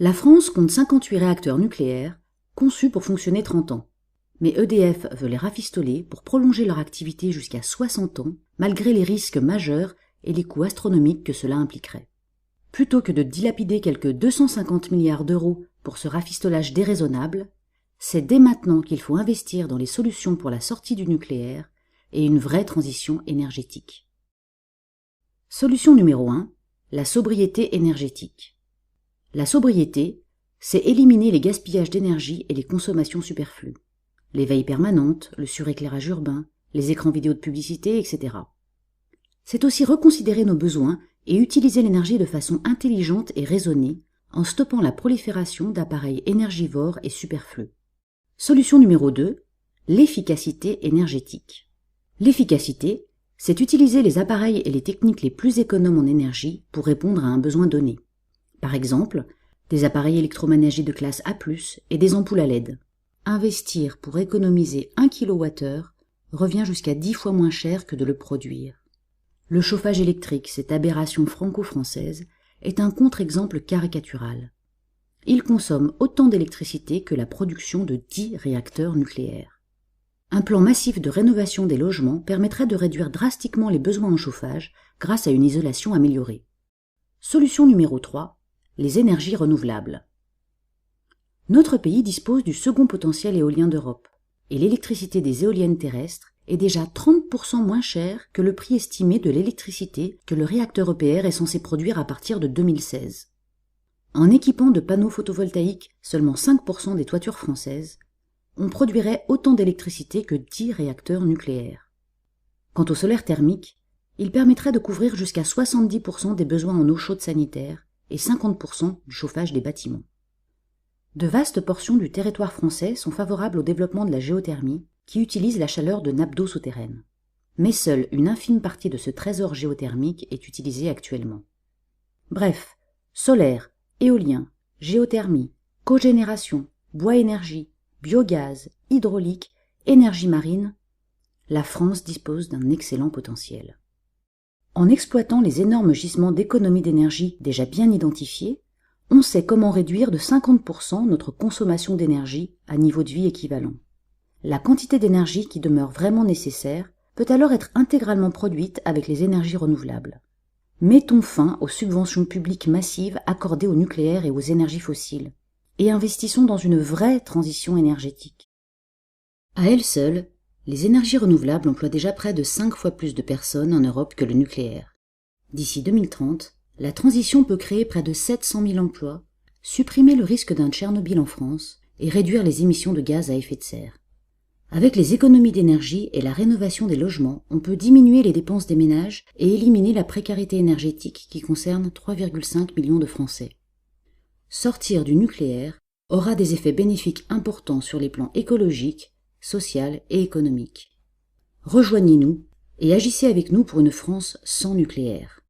La France compte 58 réacteurs nucléaires, conçus pour fonctionner 30 ans. Mais EDF veut les rafistoler pour prolonger leur activité jusqu'à 60 ans, malgré les risques majeurs et les coûts astronomiques que cela impliquerait. Plutôt que de dilapider quelques 250 milliards d'euros pour ce rafistolage déraisonnable, c'est dès maintenant qu'il faut investir dans les solutions pour la sortie du nucléaire et une vraie transition énergétique. Solution numéro 1, la sobriété énergétique. La sobriété, c'est éliminer les gaspillages d'énergie et les consommations superflues, les veilles permanentes, le suréclairage urbain, les écrans vidéo de publicité, etc. C'est aussi reconsidérer nos besoins et utiliser l'énergie de façon intelligente et raisonnée en stoppant la prolifération d'appareils énergivores et superflus. Solution numéro 2, l'efficacité énergétique. L'efficacité, c'est utiliser les appareils et les techniques les plus économes en énergie pour répondre à un besoin donné. Par exemple, des appareils électroménagers de classe A+, et des ampoules à LED. Investir pour économiser 1 kWh revient jusqu'à 10 fois moins cher que de le produire. Le chauffage électrique, cette aberration franco-française, est un contre-exemple caricatural. Il consomme autant d'électricité que la production de 10 réacteurs nucléaires. Un plan massif de rénovation des logements permettrait de réduire drastiquement les besoins en chauffage grâce à une isolation améliorée. Solution numéro 3, les énergies renouvelables. Notre pays dispose du second potentiel éolien d'Europe, et l'électricité des éoliennes terrestres est déjà 30% moins chère que le prix estimé de l'électricité que le réacteur EPR est censé produire à partir de 2016. En équipant de panneaux photovoltaïques seulement 5% des toitures françaises, on produirait autant d'électricité que 10 réacteurs nucléaires. Quant au solaire thermique, il permettrait de couvrir jusqu'à 70% des besoins en eau chaude sanitaire et 50% du chauffage des bâtiments. De vastes portions du territoire français sont favorables au développement de la géothermie, qui utilise la chaleur de nappes d'eau souterraines. Mais seule une infime partie de ce trésor géothermique est utilisée actuellement. Bref, solaire, éolien, géothermie, cogénération, bois-énergie, biogaz, hydraulique, énergie marine, la France dispose d'un excellent potentiel. En exploitant les énormes gisements d'économie d'énergie déjà bien identifiés, on sait comment réduire de 50% notre consommation d'énergie à niveau de vie équivalent. La quantité d'énergie qui demeure vraiment nécessaire peut alors être intégralement produite avec les énergies renouvelables. Mettons fin aux subventions publiques massives accordées au nucléaire et aux énergies fossiles, et investissons dans une vraie transition énergétique. À elles seules, les énergies renouvelables emploient déjà près de 5 fois plus de personnes en Europe que le nucléaire. D'ici 2030, la transition peut créer près de 700 000 emplois, supprimer le risque d'un Tchernobyl en France et réduire les émissions de gaz à effet de serre. Avec les économies d'énergie et la rénovation des logements, on peut diminuer les dépenses des ménages et éliminer la précarité énergétique qui concerne 3,5 millions de Français. Sortir du nucléaire aura des effets bénéfiques importants sur les plans écologique, social et économique. Rejoignez-nous et agissez avec nous pour une France sans nucléaire.